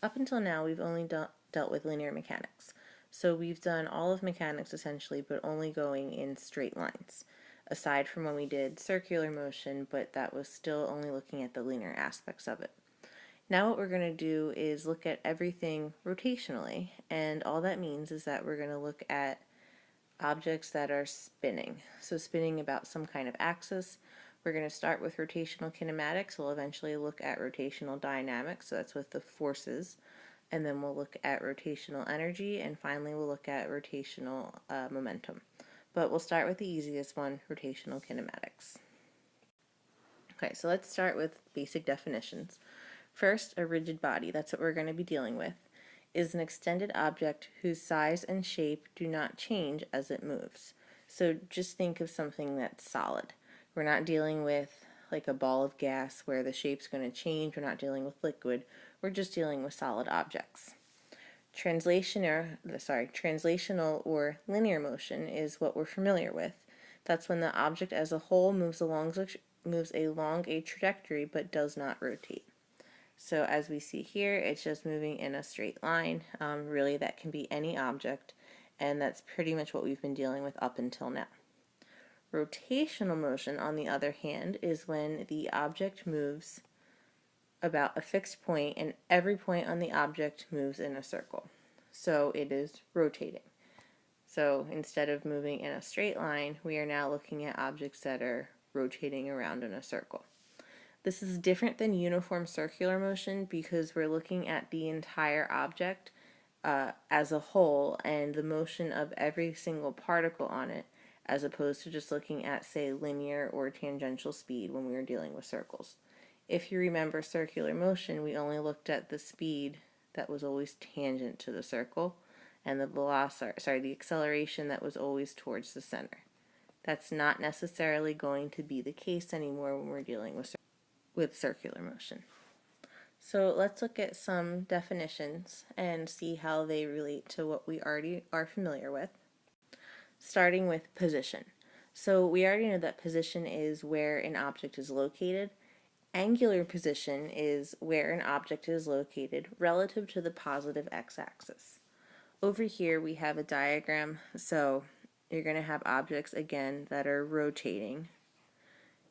Up until now, we've only dealt with linear mechanics. So we've done all of mechanics essentially, but only going in straight lines, aside from when we did circular motion, but that was still only looking at the linear aspects of it. Now what we're going to do is look at everything rotationally, and all that means is that we're going to look at objects that are spinning. So spinning about some kind of axis. We're going to start with rotational kinematics. We'll eventually look at rotational dynamics, so that's with the forces, and then we'll look at rotational energy, and finally we'll look at rotational momentum. But we'll start with the easiest one, rotational kinematics. Okay, so let's start with basic definitions. First, a rigid body, that's what we're going to be dealing with, is an extended object whose size and shape do not change as it moves. So just think of something that's solid. We're not dealing with like a ball of gas where the shape's going to change. We're not dealing with liquid. We're just dealing with solid objects. Translational or linear motion is what we're familiar with. That's when the object as a whole moves along a trajectory but does not rotate. So as we see here, it's just moving in a straight line. Really, that can be any object, and that's pretty much what we've been dealing with up until now. Rotational motion, on the other hand, is when the object moves about a fixed point and every point on the object moves in a circle. So it is rotating. So instead of moving in a straight line, we are now looking at objects that are rotating around in a circle. This is different than uniform circular motion because we're looking at the entire object as a whole and the motion of every single particle on it, as opposed to just looking at, say, linear or tangential speed when we were dealing with circles. If you remember circular motion, we only looked at the speed that was always tangent to the circle and the acceleration that was always towards the center. That's not necessarily going to be the case anymore when we're dealing with circular motion. So let's look at some definitions and see how they relate to what we already are familiar with. Starting with position. So we already know that position is where an object is located. Angular position is where an object is located relative to the positive x-axis. Over here we have a diagram, so you're going to have objects again that are rotating.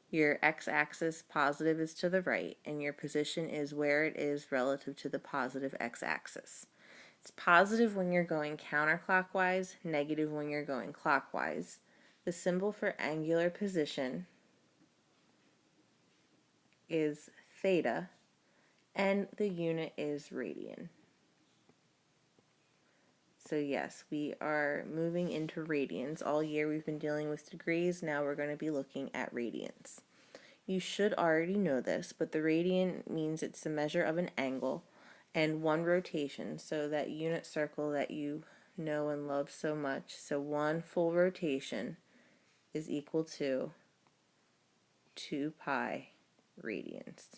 Your x-axis positive is to the right, and your position is where it is relative to the positive x-axis. It's positive when you're going counterclockwise, negative when you're going clockwise. The symbol for angular position is theta, and the unit is radian. So yes, we are moving into radians. All year we've been dealing with degrees, now we're going to be looking at radians. You should already know this, but the radian means it's the measure of an angle and one rotation, so that unit circle that you know and love so much. So one full rotation is equal to 2 pi radians.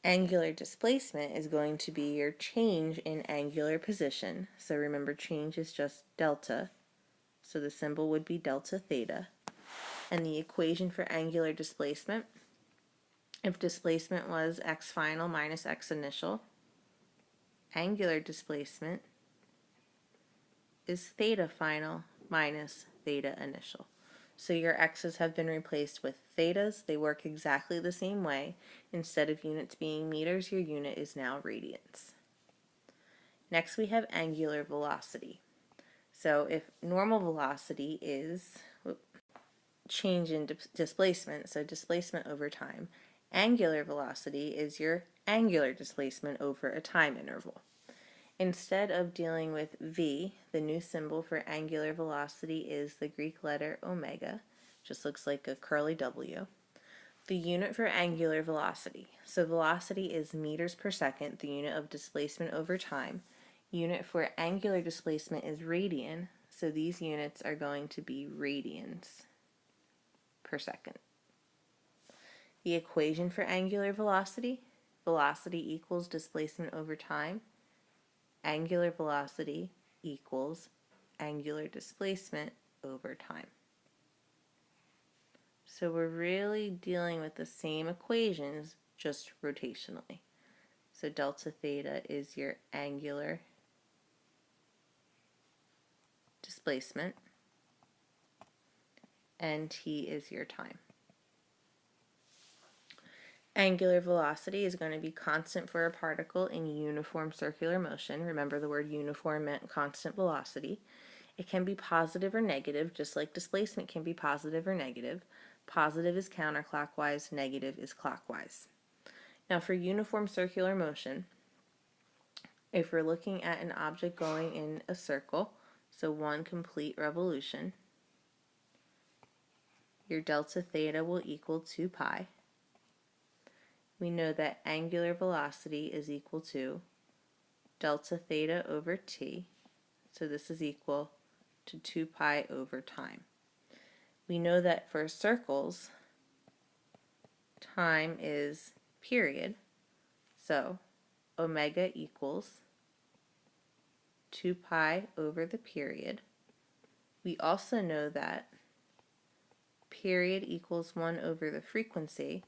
Angular displacement is going to be your change in angular position. So remember, change is just delta. So the symbol would be delta theta. And the equation for angular displacement, if displacement was x final minus x initial, angular displacement is theta final minus theta initial. So your x's have been replaced with thetas. They work exactly the same way. Instead of units being meters, your unit is now radians. Next we have angular velocity. So if normal velocity is change in displacement, so displacement over time, angular velocity is your angular displacement over a time interval. Instead of dealing with v, the new symbol for angular velocity is the Greek letter omega, just looks like a curly W. The unit for angular velocity. So velocity is meters per second, the unit of displacement over time. Unit for angular displacement is radian, so these units are going to be radians per second. The equation for angular velocity, velocity equals displacement over time. Angular velocity equals angular displacement over time. So we're really dealing with the same equations, just rotationally. So delta theta is your angular displacement, and t is your time. Angular velocity is going to be constant for a particle in uniform circular motion. Remember, the word uniform meant constant velocity. It can be positive or negative, just like displacement can be positive or negative. Positive is counterclockwise, negative is clockwise. Now for uniform circular motion, if we're looking at an object going in a circle, so one complete revolution, your delta theta will equal 2 pi. We know that angular velocity is equal to delta theta over t, so this is equal to 2 pi over time. We know that for circles, time is period, so omega equals 2 pi over the period. We also know that period equals 1 over the frequency,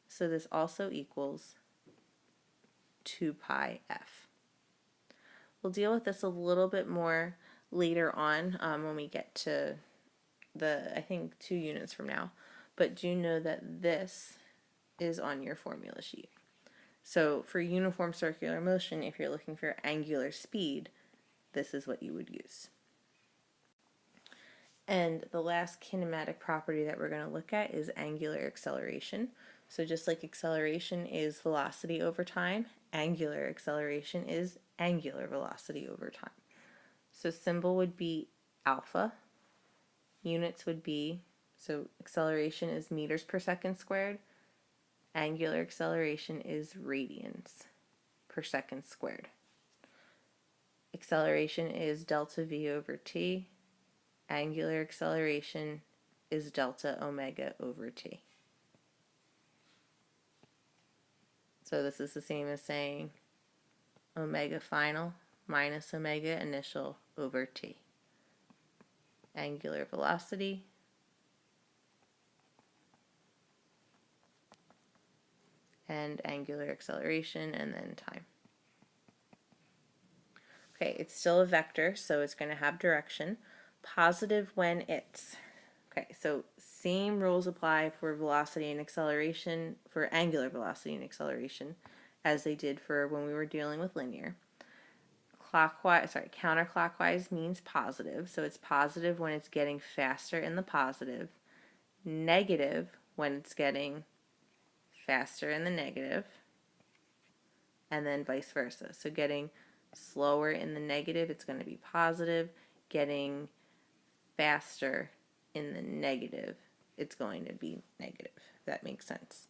so this also equals 2 pi f. We'll deal with this a little bit more later on when we get to I think 2 units from now, but do know that this is on your formula sheet. So for uniform circular motion, if you're looking for angular speed, this is what you would use. And the last kinematic property that we're going to look at is angular acceleration. So just like acceleration is velocity over time, angular acceleration is angular velocity over time. So symbol would be alpha. Units would be, so acceleration is meters per second squared. Angular acceleration is radians per second squared. Acceleration is delta v over t. Angular acceleration is delta omega over t. So this is the same as saying omega final minus omega initial over t. Angular velocity and angular acceleration, and then time. Okay, it's still a vector, so it's going to have direction. Positive when it's, okay, so same rules apply for velocity and acceleration, for angular velocity and acceleration, as they did for when we were dealing with linear. Counterclockwise means positive, so it's positive when it's getting faster in the positive, negative when it's getting faster in the negative, and then vice versa. So getting slower in the negative, it's going to be positive. Getting faster in the negative, it's going to be negative. If that makes sense.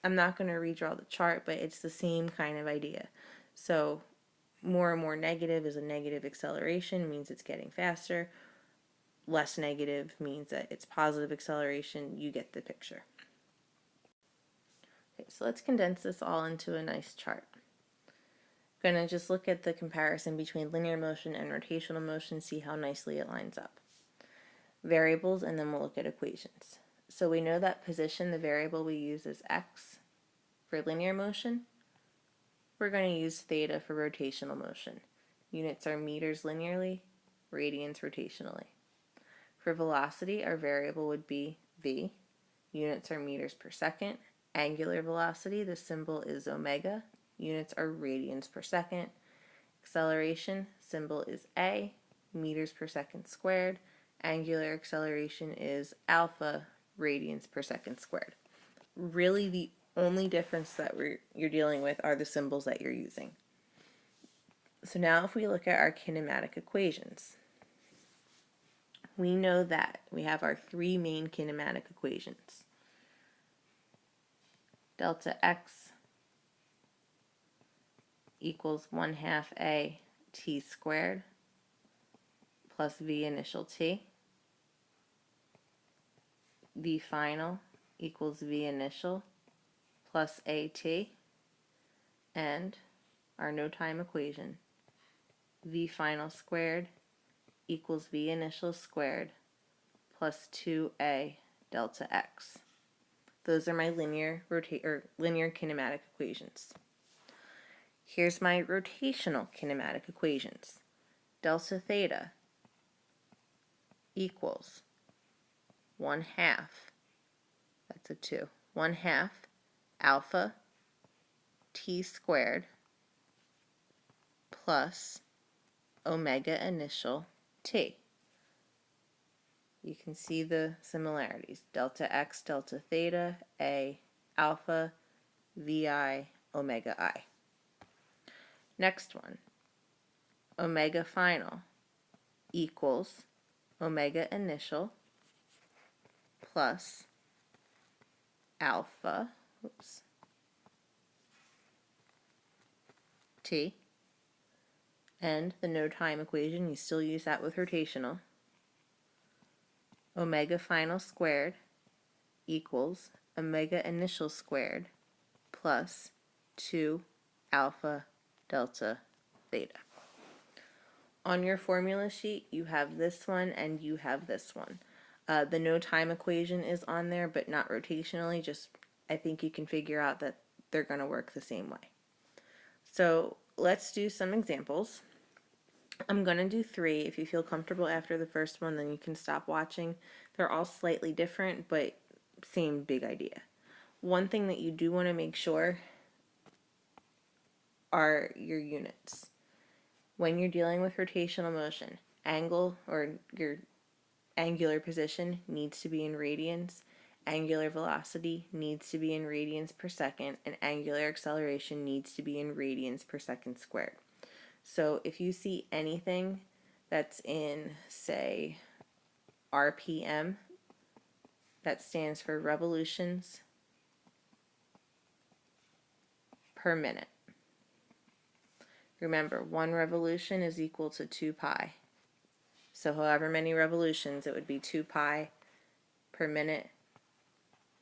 I'm not going to redraw the chart, but it's the same kind of idea. So more and more negative is a negative acceleration, means it's getting faster. Less negative means that it's positive acceleration. You get the picture. Okay, so let's condense this all into a nice chart. I'm going to just look at the comparison between linear motion and rotational motion, see how nicely it lines up. Variables, and then we'll look at equations. So we know that position, the variable we use is x for linear motion. We're going to use theta for rotational motion. Units are meters linearly, radians rotationally. For velocity, our variable would be v. Units are meters per second. Angular velocity, the symbol is omega. Units are radians per second. Acceleration, symbol is a. Meters per second squared. Angular acceleration is alpha, radians per second squared. Really, the only difference that you're dealing with are the symbols that you're using. So now if we look at our kinematic equations, we know that we have our 3 main kinematic equations. Delta x equals 1/2 a t squared plus v initial t. V final equals v initial plus at, and our no time equation, v final squared equals v initial squared plus 2a delta x. Those are my linear kinematic equations. Here's my rotational kinematic equations. Delta theta equals 1/2, that's a 2, 1/2 alpha t squared plus omega initial t. You can see the similarities. Delta x, delta theta, a, alpha, vi, omega I. Next one, omega final equals omega initial plus alpha, t, and the no time equation, you still use that with rotational. Omega final squared equals omega initial squared plus 2 alpha delta theta. On your formula sheet, you have this one and you have this one. The no time equation is on there, but not rotationally. Just, I think you can figure out that they're going to work the same way. So let's do some examples. I'm going to do 3. If you feel comfortable after the first one, then you can stop watching. They're all slightly different, but same big idea. One thing that you do want to make sure are your units. When you're dealing with rotational motion, angle or your angular position needs to be in radians, angular velocity needs to be in radians per second, and angular acceleration needs to be in radians per second squared. So if you see anything that's in, say, RPM, that stands for revolutions per minute. Remember, 1 revolution is equal to 2 pi. So however many revolutions, it would be 2 pi per minute,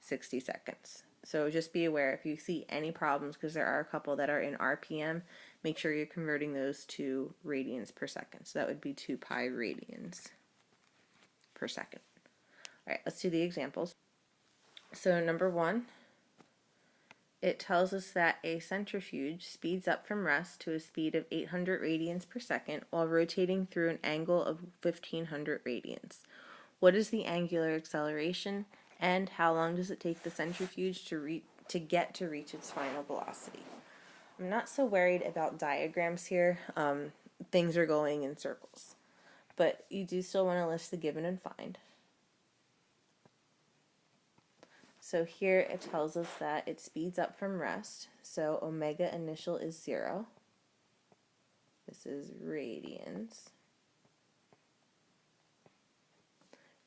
60 seconds. So just be aware if you see any problems, because there are a couple that are in RPM, make sure you're converting those to radians per second. So that would be 2 pi radians per second. All right, let's do the examples. So number 1, it tells us that a centrifuge speeds up from rest to a speed of 800 radians per second while rotating through an angle of 1500 radians. What is the angular acceleration, and how long does it take the centrifuge to get to reach its final velocity? I'm not so worried about diagrams here. Things are going in circles. But you do still want to list the given and find. So here it tells us that it speeds up from rest. So omega initial is 0. This is radians.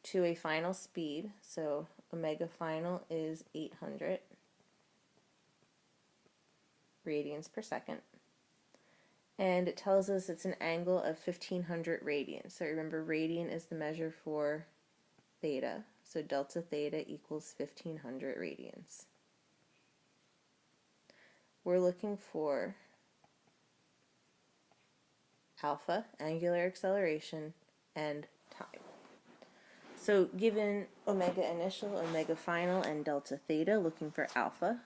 To a final speed, so omega final is 800 radians per second. And it tells us it's an angle of 1500 radians. So remember, radian is the measure for theta. So delta theta equals 1500 radians. We're looking for alpha, angular acceleration, and time. So given omega initial, omega final, and delta theta, looking for alpha,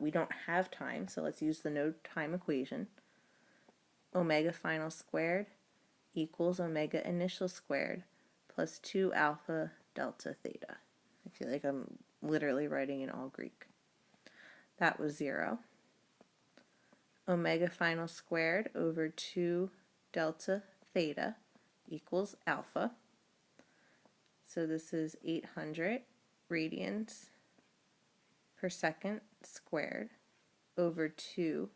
we don't have time, so let's use the no time equation. Omega final squared equals omega initial squared plus 2 alpha delta theta. I feel like I'm literally writing in all Greek. That was 0. Omega final squared over 2 delta theta equals alpha. So this is 800 radians per second squared over 2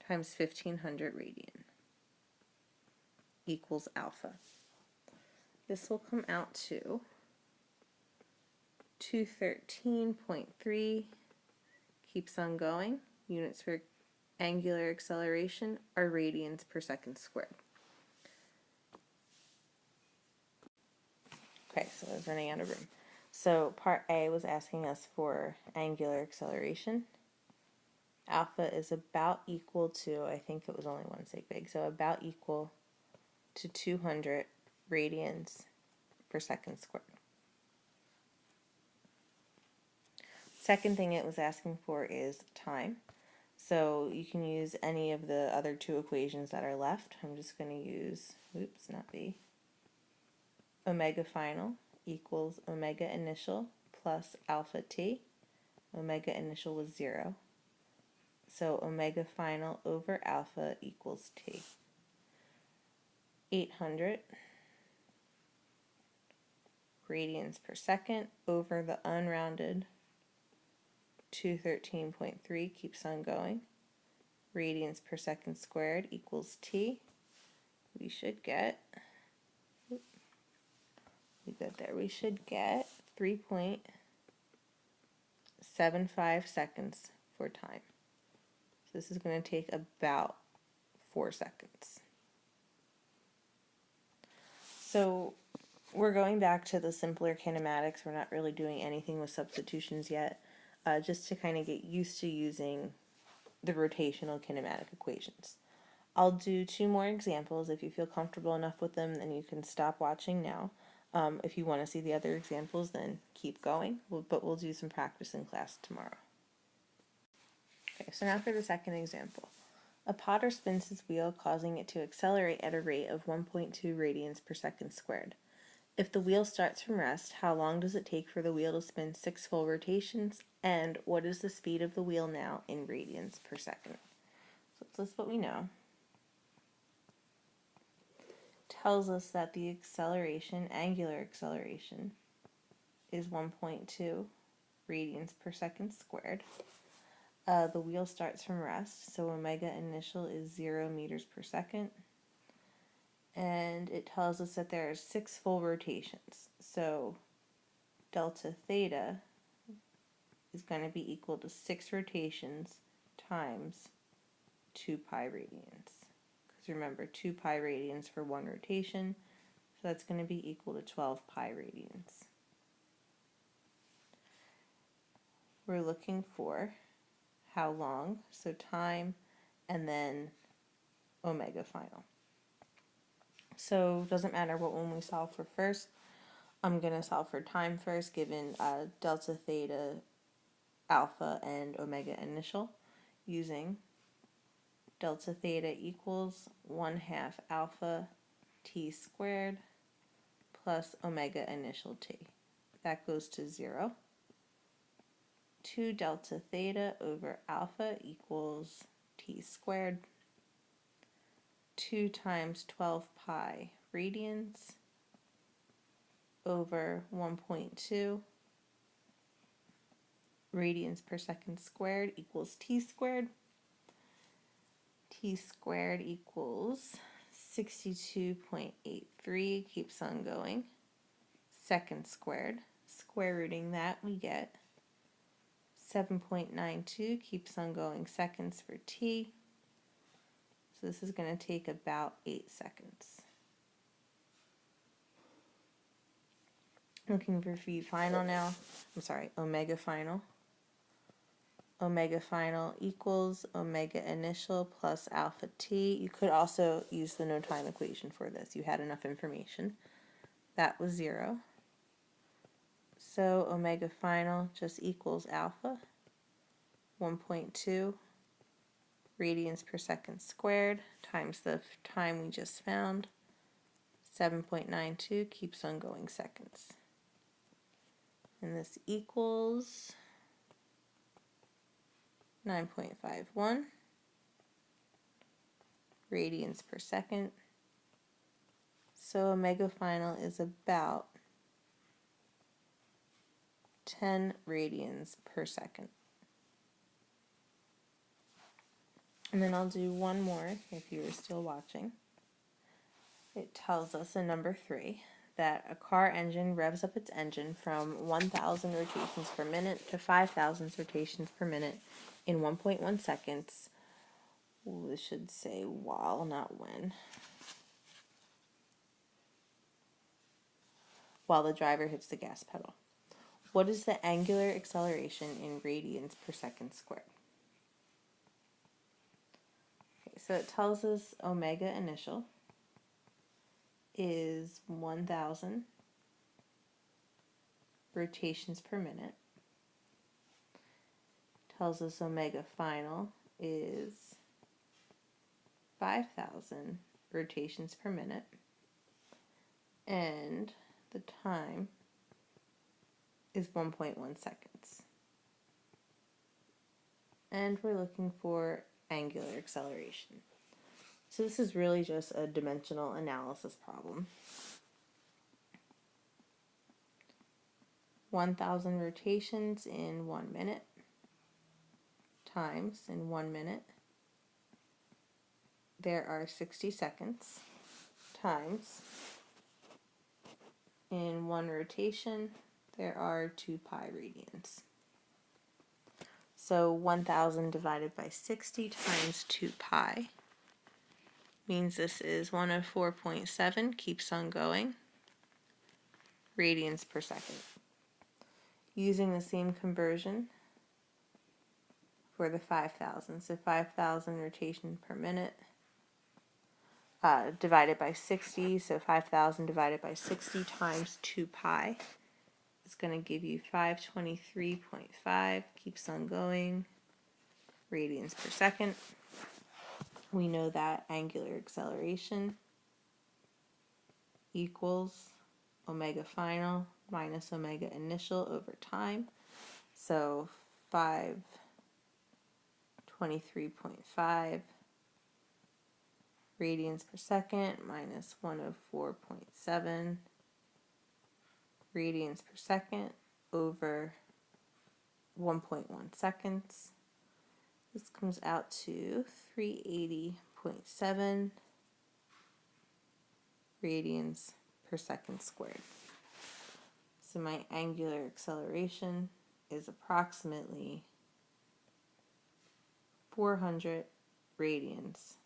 times 1500 radian equals alpha. This will come out to 213.3, keeps on going. Units for angular acceleration are radians per second squared. Okay, so I was running out of room. So part A was asking us for angular acceleration. Alpha is about equal to, I think it was only 1 sig, so about equal to 200 radians per second squared. Second thing it was asking for is time. So you can use any of the other two equations that are left. I'm just going to use, oops, not B. Omega final equals omega initial plus alpha t. Omega initial was 0. So omega final over alpha equals t. 800 radians per second over the unrounded 213.3 keeps on going. Radians per second squared equals t. We should get, we should get 3.75 seconds for time. So this is going to take about 4 seconds. So we're going back to the simpler kinematics. We're not really doing anything with substitutions yet, just to kind of get used to using the rotational kinematic equations. I'll do 2 more examples. If you feel comfortable enough with them, then you can stop watching now. If you want to see the other examples, then keep going, but we'll do some practice in class tomorrow. Okay, so now for the second example. A potter spins his wheel, causing it to accelerate at a rate of 1.2 radians per second squared. If the wheel starts from rest, how long does it take for the wheel to spin 6 full rotations, and what is the speed of the wheel now in radians per second? So let's list what we know. Tells us that the acceleration, angular acceleration, is 1.2 radians per second squared. The wheel starts from rest, so omega initial is 0 meters per second. And it tells us that there are 6 full rotations. So delta theta is going to be equal to 6 rotations times 2 pi radians. Because remember, 2 pi radians for 1 rotation, so that's going to be equal to 12 pi radians. We're looking for how long, so time, and then omega final. So it doesn't matter what one we solve for first. I'm going to solve for time first, given delta theta, alpha, and omega initial, using delta theta equals 1/2 alpha t squared plus omega initial t. That goes to 0. 2 delta theta over alpha equals t squared. 2 times 12 pi radians over 1.2 radians per second squared equals t squared. T squared equals 62.83, keeps on going. Second squared, square rooting that, we get 7.92, keeps on going seconds for t. So this is going to take about 8 seconds. Looking for V final now. Omega final. Omega final equals omega initial plus alpha t. You could also use the no time equation for this. You had enough information. That was 0. So omega final just equals alpha, 1.2 radians per second squared times the time we just found, 7.92, keeps on going seconds. And this equals 9.51 radians per second. So omega final is about 10 radians per second. And then I'll do one more if you were still watching. It tells us in number 3 that a car engine revs up its engine from 1,000 rotations per minute to 5,000 rotations per minute in 1.1 seconds. Ooh, this should say while, not when. While the driver hits the gas pedal. What is the angular acceleration in radians per second squared? Okay, so it tells us omega initial is 1,000 rotations per minute. tells us omega final is 5,000 rotations per minute, and the time is 1.1 seconds. And we're looking for angular acceleration. So this is really just a dimensional analysis problem. 1,000 rotations in 1 minute times in 1 minute, there are 60 seconds, times in 1 rotation, there are 2 pi radians. So 1,000 divided by 60 times 2 pi means this is 104.7, keeps on going, radians per second. Using the same conversion for the 5,000, so 5,000 rotations per minute divided by 60, so 5,000 divided by 60 times 2 pi is going to give you 523.5, keeps on going, radians per second. We know that angular acceleration equals omega final minus omega initial over time. So 523.5 radians per second minus 104.7 radians per second over 1.1 seconds. This comes out to 380.7 radians per second squared. So my angular acceleration is approximately 400 radians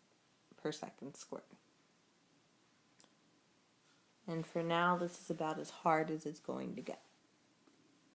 per second squared. And for now, this is about as hard as it's going to get.